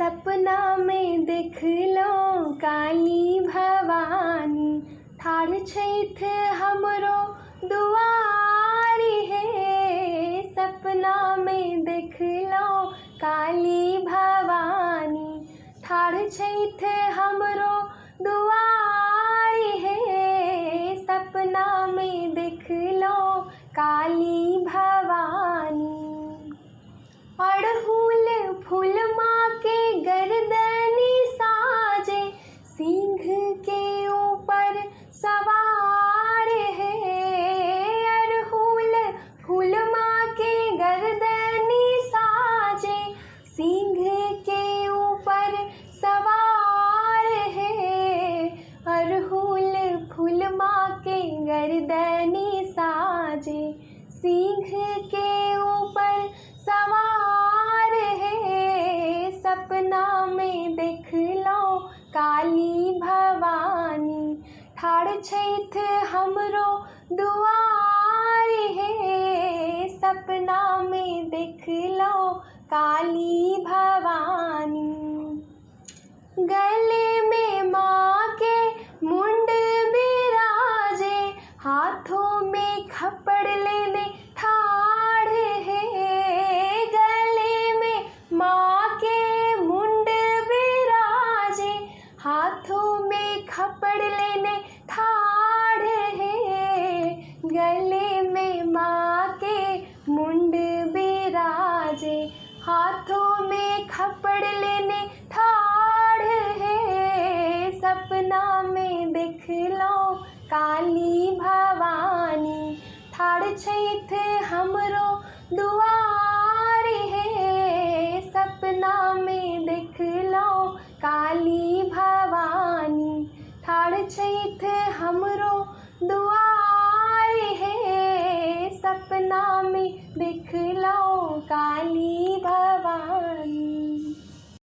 सपना में देख लो काली भवानी, ठाढ़ छैठ हमरो दुआरी हे। सपना में देख लो काली भवानी, ठाढ़ छैठ हमरो दुआरी हे। सपना में देख लो काली भवानी। अड़हुल फूल माँ के गर्दनी साजे, सिंह के ऊपर सवार है। अड़हुल फूल माँ के गर्दनी साजे, सिंह के ऊपर सवार है। अड़हुल फूल माँ के गर्दनी साजे, सिंह के ऊपर सवार है। सपना में देख लो काली भवानी, ठाढ़ छैठ हमरो दुआरी है। सपना में देख लो काली भवानी। गले में माँ के मुंड बिराजे, हाथों में खप्पड़ लेने ठाढ़ है। गले में माँ के मुंड बिराजे, हाथों में खप्पड़ लेने